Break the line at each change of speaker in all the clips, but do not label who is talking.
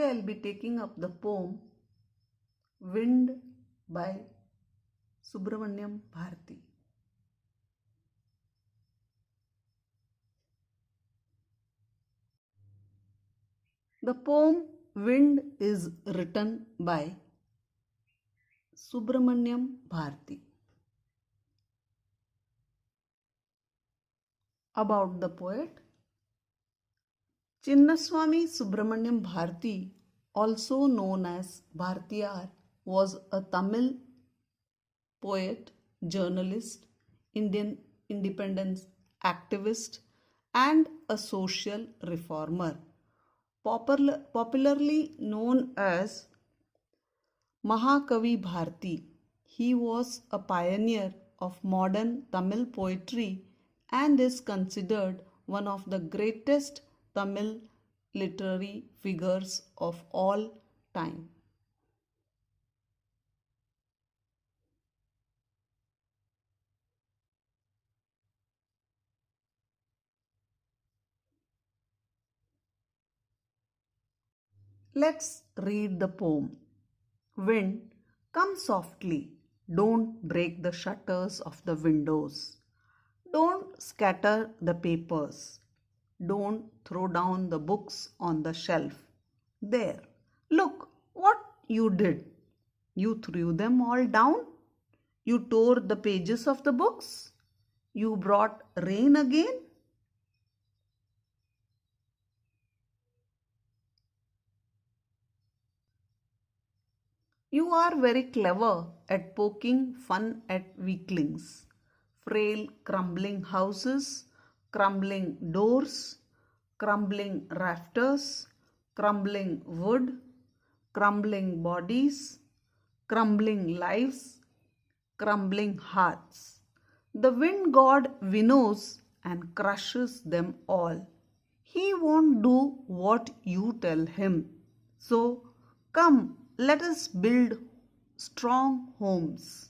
Today I'll be taking up the poem Wind by Subramaniam Bharati. The poem Wind is written by Subramaniam Bharati. About the poet, Chinnaswamy Subramaniam Bharati, also known as Bhartiyar, was a Tamil poet, journalist, Indian independence activist, and a social reformer, popularly known as Mahakavi Bharati. He was a pioneer of modern Tamil poetry and is considered one of the greatest Tamil literary figures of all time. Let's read the poem. Wind, come softly. Don't break the shutters of the windows. Don't scatter the papers. Don't throw down the books on the shelf. There, look what you did. You threw them all down. You tore the pages of the books. You brought rain again. You are very clever at poking fun at weaklings. Frail, crumbling houses, crumbling doors, crumbling rafters, crumbling wood, crumbling bodies, crumbling lives, crumbling hearts. The wind god winnows and crushes them all. He won't do what you tell him. So come, let us build strong homes.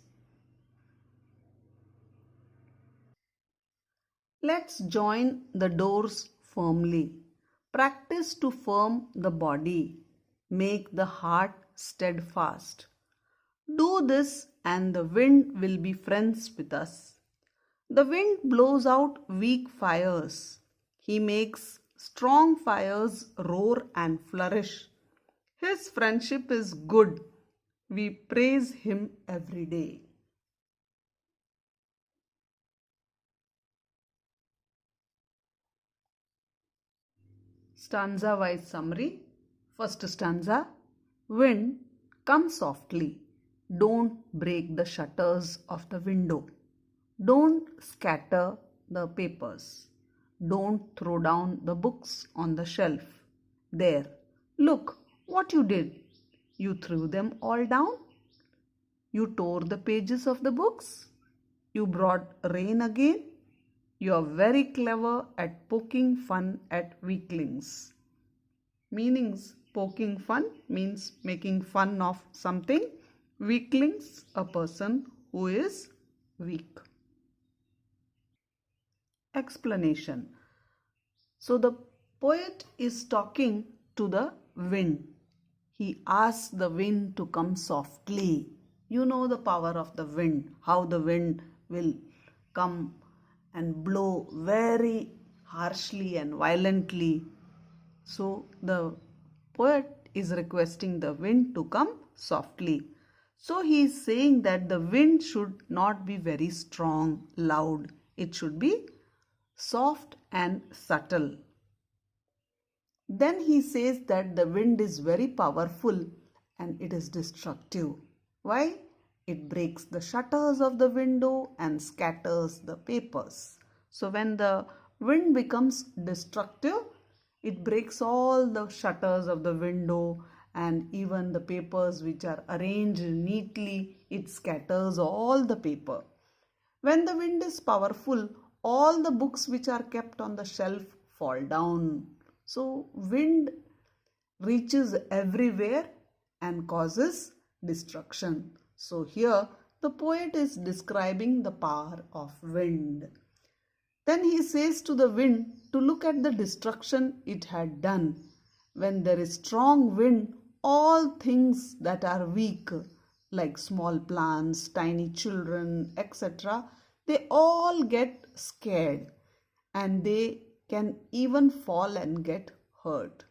Let's join the doors firmly. Practice to firm the body. Make the heart steadfast. Do this and the wind will be friends with us. The wind blows out weak fires. He makes strong fires roar and flourish. His friendship is good. We praise him every day. Stanza wise summary. First stanza. Wind, come softly. Don't break the shutters of the window. Don't scatter the papers. Don't throw down the books on the shelf. There, look what you did. You threw them all down. You tore the pages of the books. You brought rain again. You are very clever at poking fun at weaklings. Meanings: poking fun means making fun of something. Weaklings, a person who is weak. Explanation. So the poet is talking to the wind. He asks the wind to come softly. You know the power of the wind, how the wind will come and blow very harshly and violently. So the poet is requesting the wind to come softly. So he is saying that the wind should not be very strong, loud. It should be soft and subtle. Then he says that the wind is very powerful and it is destructive. Why? It breaks the shutters of the window and scatters the papers. So when the wind becomes destructive, it breaks all the shutters of the window and even the papers which are arranged neatly, it scatters all the paper. When the wind is powerful, all the books which are kept on the shelf fall down. So wind reaches everywhere and causes destruction. So here the poet is describing the power of wind. Then he says to the wind to look at the destruction it had done When there is strong wind, all things that are weak, like small plants, tiny children, etc., they all get scared and they can even fall and get hurt.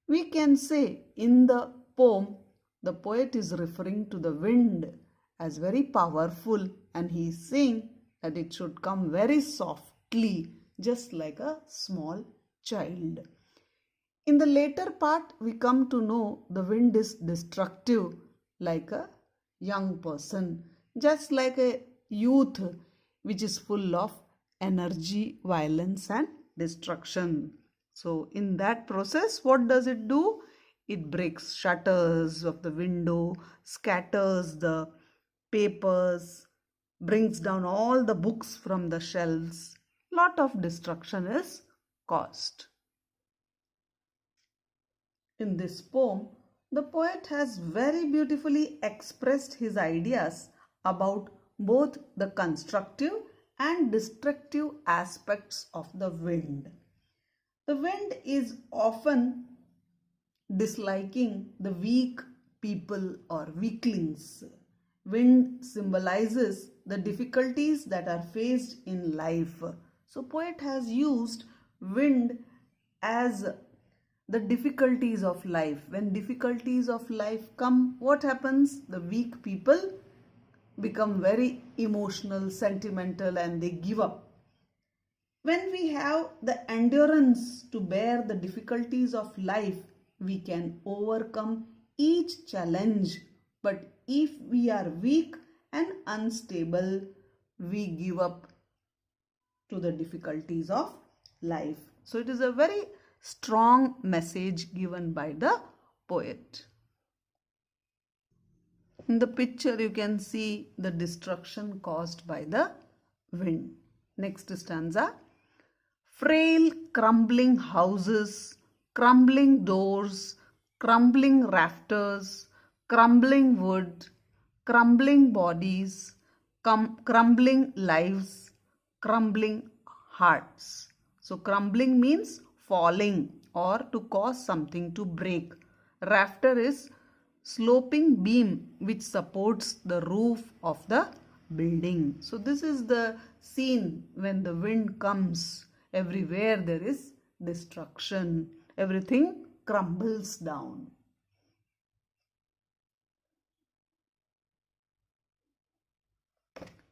We can say in the poem, the poet is referring to the wind as very powerful, and he is saying that it should come very softly, just like a small child. In the later part, we come to know the wind is destructive like a young person, just like a youth which is full of energy, violence, and destruction. So, in that process, what does it do? It breaks shutters of the window, scatters the papers, brings down all the books from the shelves. Lot of destruction is caused. In this poem, the poet has very beautifully expressed his ideas about both the constructive and destructive aspects of the wind. The wind is often disliking the weak people or weaklings. Wind symbolizes the difficulties that are faced in life. So poet has used wind as the difficulties of life. When difficulties of life come, what happens? The weak people become very emotional, sentimental, and they give up. When we have the endurance to bear the difficulties of life, we can overcome each challenge. But if we are weak and unstable, we give up to the difficulties of life. So it is a very strong message given by the poet. In the picture, you can see the destruction caused by the wind. Next stanza. Frail, crumbling houses, crumbling doors, crumbling rafters, crumbling wood, crumbling bodies, crumbling lives, crumbling hearts. So crumbling means falling or to cause something to break. Rafter is sloping beam which supports the roof of the building. So this is the scene when the wind comes. Everywhere there is destruction. Everything crumbles down.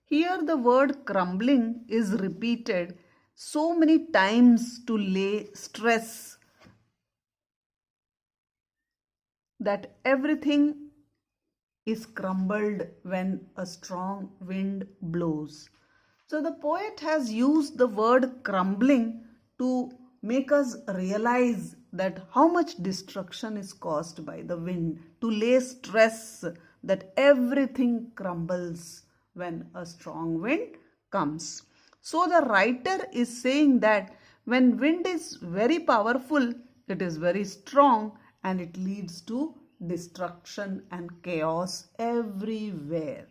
Here the word crumbling is repeated so many times to lay stress that everything is crumbled when a strong wind blows. So the poet has used the word crumbling to make us realize that how much destruction is caused by the wind, to lay stress that everything crumbles when a strong wind comes. So the writer is saying that when wind is very powerful, it is very strong and it leads to destruction and chaos everywhere.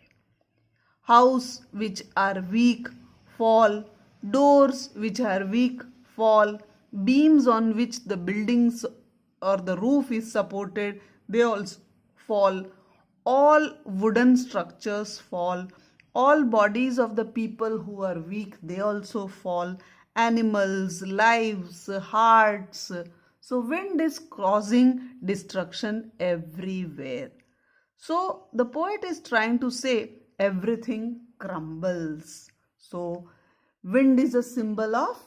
Houses which are weak fall, doors which are weak fall, beams on which the buildings or the roof is supported, they also fall. All wooden structures fall. All bodies of the people who are weak, they also fall. Animals, lives, hearts. So wind is causing destruction everywhere. So the poet is trying to say everything crumbles. So wind is a symbol of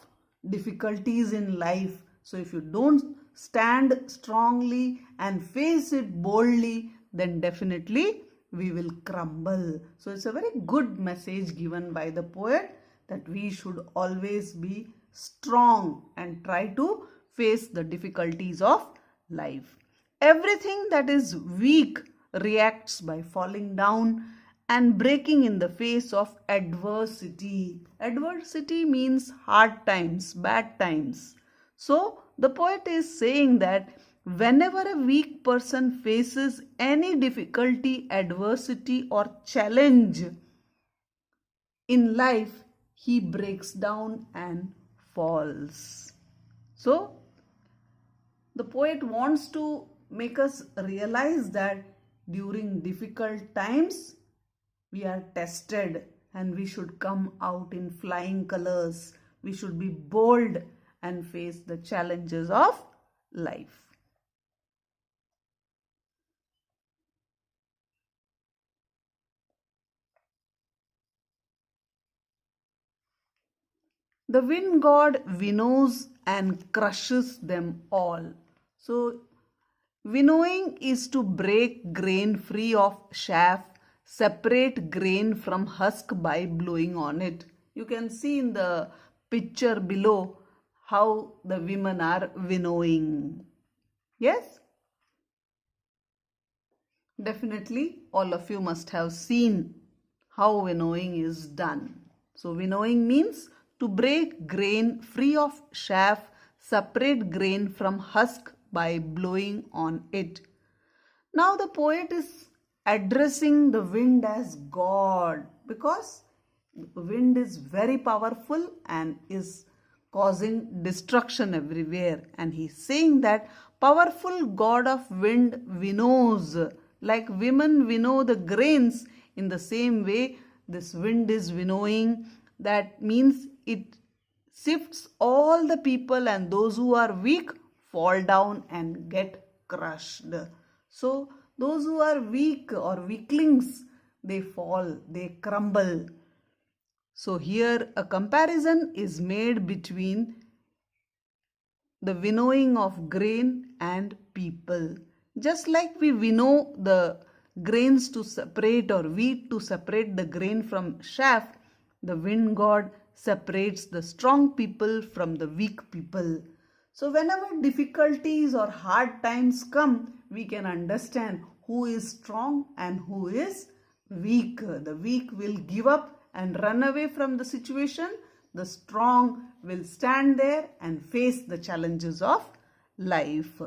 difficulties in life. So if you don't stand strongly and face it boldly, then definitely we will crumble. So it's a very good message given by the poet that we should always be strong and try to face the difficulties of life. Everything that is weak reacts by falling down and breaking in the face of adversity. Adversity means hard times, bad times. So the poet is saying that whenever a weak person faces any difficulty, adversity, or challenge in life, he breaks down and falls. So The poet wants to make us realize that during difficult times, we are tested and we should come out in flying colors. We should be bold and face the challenges of life. The wind god winnows and crushes them all. So, winnowing is to break grain free of chaff, separate grain from husk by blowing on it. You can see in the picture below how the women are winnowing. Yes? Definitely, all of you must have seen how winnowing is done. So, winnowing means to break grain free of chaff, separate grain from husk by blowing on it. Now, the poet is addressing the wind as God because wind is very powerful and is causing destruction everywhere. And he's saying that powerful God of wind winnows, like women winnow the grains, in the same way this wind is winnowing. That means it sifts all the people, and those who are weak fall down and get crushed. So those who are weak or weaklings, they fall, they crumble. So here a comparison is made between the winnowing of grain and people. Just like we winnow the grains to separate, or wheat to separate the grain from chaff, the wind god separates the strong people from the weak people. So whenever difficulties or hard times come, we can understand who is strong and who is weak. The weak will give up and run away from the situation. The strong will stand there and face the challenges of life.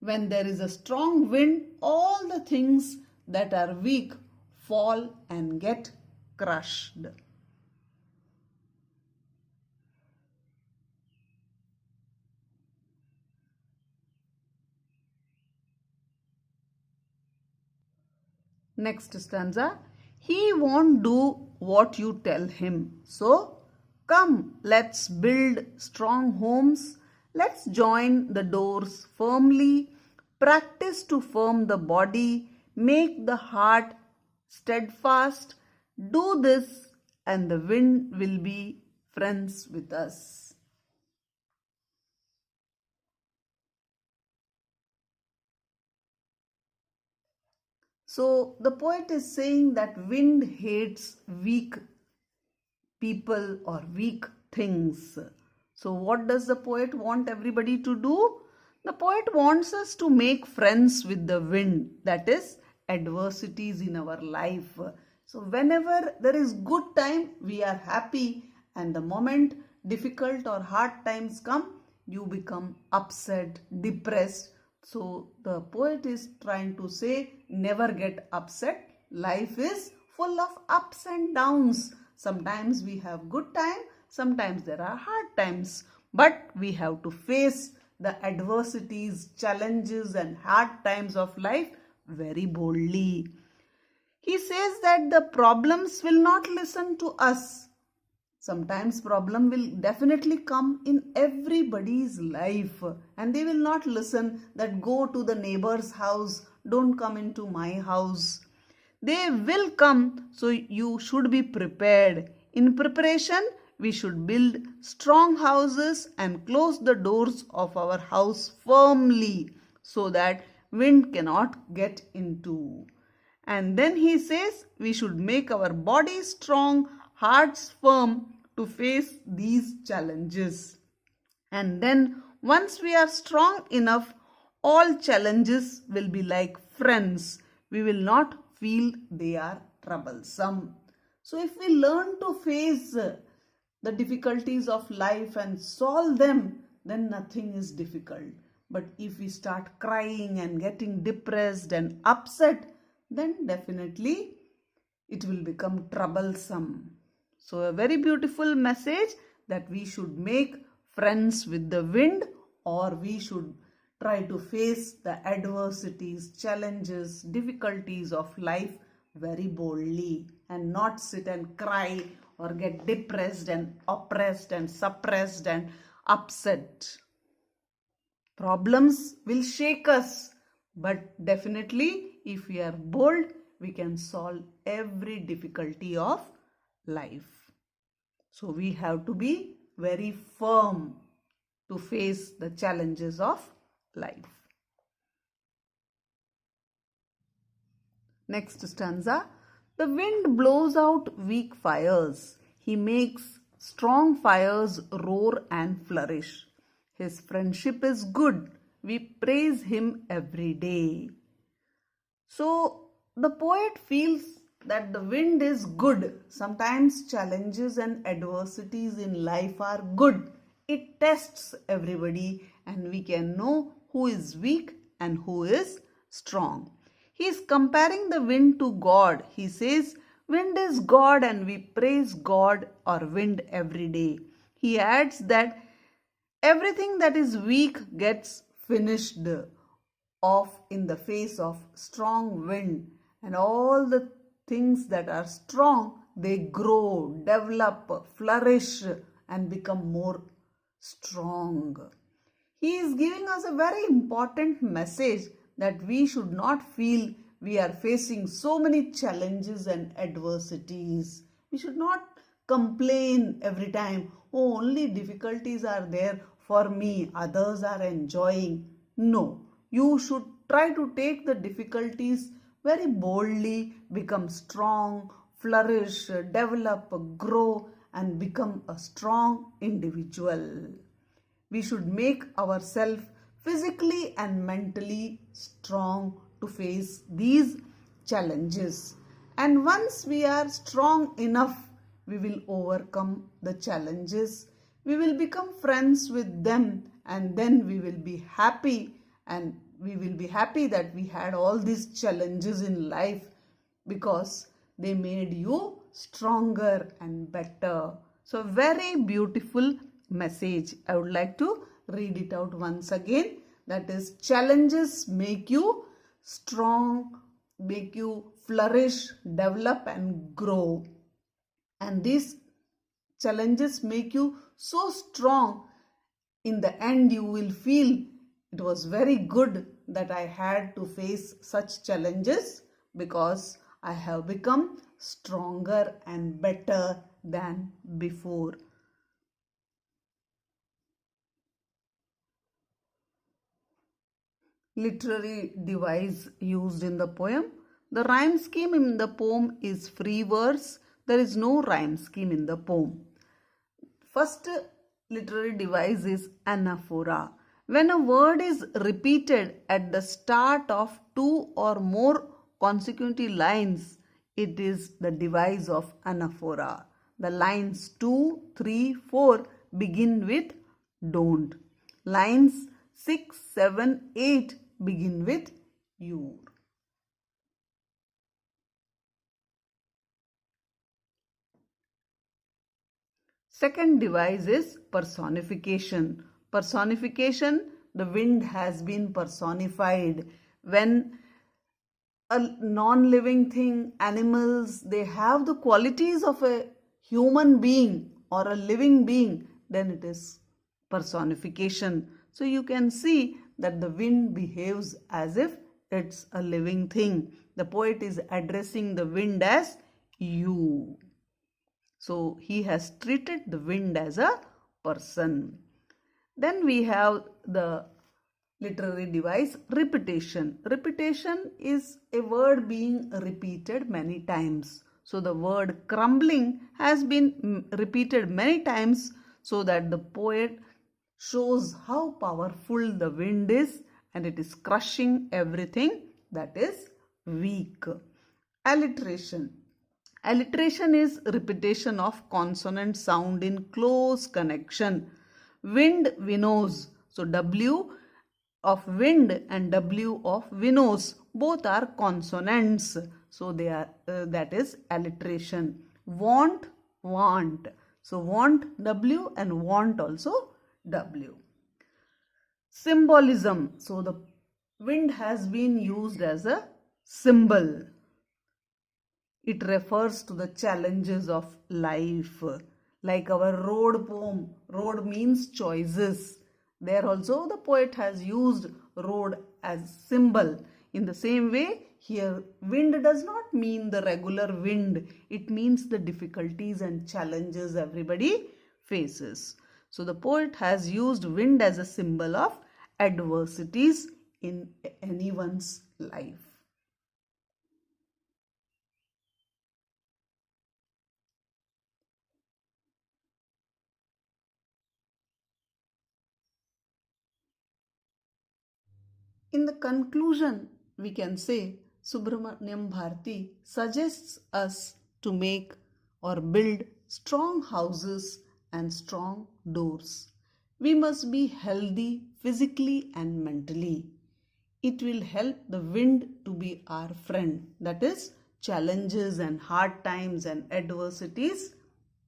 When there is a strong wind, all the things that are weak fall and get crushed. Next stanza. He won't do what you tell him. So, come, let's build strong homes. Let's join the doors firmly. Practice to firm the body. Make the heart steadfast. Do this, and the wind will be friends with us. So the poet is saying that wind hates weak people or weak things. So what does the poet want everybody to do? The poet wants us to make friends with the wind, that is adversities in our life. So whenever there is good time, we are happy, and the moment difficult or hard times come, you become upset, depressed. So the poet is trying to say, never get upset. Life is full of ups and downs. Sometimes we have good time, sometimes there are hard times. But we have to face the adversities, challenges and hard times of life very boldly. He says that the problems will not listen to us. Sometimes problem will definitely come in everybody's life, and they will not listen that go to the neighbor's house, don't come into my house. They will come, so you should be prepared. In preparation, we should build strong houses and close the doors of our house firmly so that wind cannot get into. And then he says we should make our bodies strong, hearts firm to face these challenges. And then once we are strong enough, all challenges will be like friends. We will not feel they are troublesome. So if we learn to face the difficulties of life and solve them, then nothing is difficult. But if we start crying and getting depressed and upset, then definitely it will become troublesome. So a very beautiful message that we should make friends with the wind, or we should try to face the adversities, challenges, difficulties of life very boldly and not sit and cry or get depressed and oppressed and suppressed and upset. Problems will shake us, but definitely if we are bold, we can solve every difficulty of life. So we have to be very firm to face the challenges of life. Next stanza. The wind blows out weak fires. He makes strong fires roar and flourish. His friendship is good. We praise him every day. So the poet feels that the wind is good. Sometimes challenges and adversities in life are good. It tests everybody and we can know who is weak and who is strong. He is comparing the wind to God. He says, wind is God and we praise God or wind every day. He adds that everything that is weak gets finished off in the face of strong wind, and all the things that are strong, they grow, develop, flourish and become more strong. He is giving us a very important message that we should not feel we are facing so many challenges and adversities. We should not complain every time, oh, only difficulties are there for me, others are enjoying. No, you should try to take the difficulties very boldly, become strong, flourish, develop, grow and become a strong individual. We should make ourselves physically and mentally strong to face these challenges. And once we are strong enough, we will overcome the challenges. We will become friends with them and then we will be happy, and we will be happy that we had all these challenges in life because they made you stronger and better. So very beautiful message. I would like to read it out once again. That is, challenges make you strong, make you flourish, develop and grow. And these challenges make you so strong. In the end, you will feel it was very good that I had to face such challenges because I have become stronger and better than before. Literary device used in the poem. The rhyme scheme in the poem is free verse. There is no rhyme scheme in the poem. First literary device is anaphora. When a word is repeated at the start of two or more consecutive lines, it is the device of anaphora. The lines 2, 3, 4 begin with don't. Lines 6, 7, 8 begin with your. Second device is personification. Personification, the wind has been personified. When a non-living thing, animals, they have the qualities of a human being or a living being, then it is personification. So you can see that the wind behaves as if it's a living thing. The poet is addressing the wind as you. So he has treated the wind as a person. Then we have the literary device repetition. Repetition is a word being repeated many times. So the word crumbling has been repeated many times so that the poet shows how powerful the wind is and it is crushing everything that is weak. Alliteration. Alliteration is repetition of consonant sound in close connection. Wind winnows. So W of wind and W of winnows, both are consonants. So they are that is alliteration. Want, want. So want W and want also W. Symbolism. So the wind has been used as a symbol. It refers to the challenges of life. Like our road poem, road means choices. There also the poet has used road as symbol. In the same way, here wind does not mean the regular wind. It means the difficulties and challenges everybody faces. So the poet has used wind as a symbol of adversities in anyone's life. In the conclusion, we can say Subramanyam Bharati suggests us to make or build strong houses and strong doors. We must be healthy physically and mentally. It will help the wind to be our friend. That is, challenges and hard times and adversities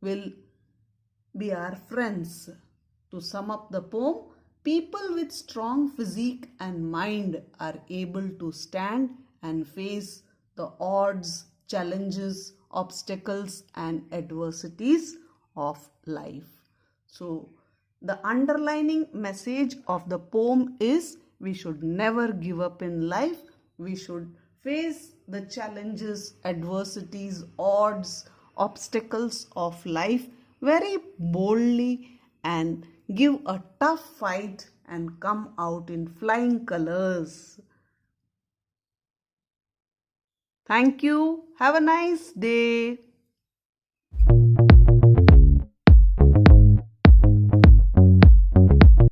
will be our friends. To sum up the poem, people with strong physique and mind are able to stand and face the odds, challenges, obstacles, and adversities of life. So, the underlining message of the poem is we should never give up in life. We should face the challenges, adversities, odds, obstacles of life very boldly and give a tough fight and come out in flying colors. Thank you. Have a nice day.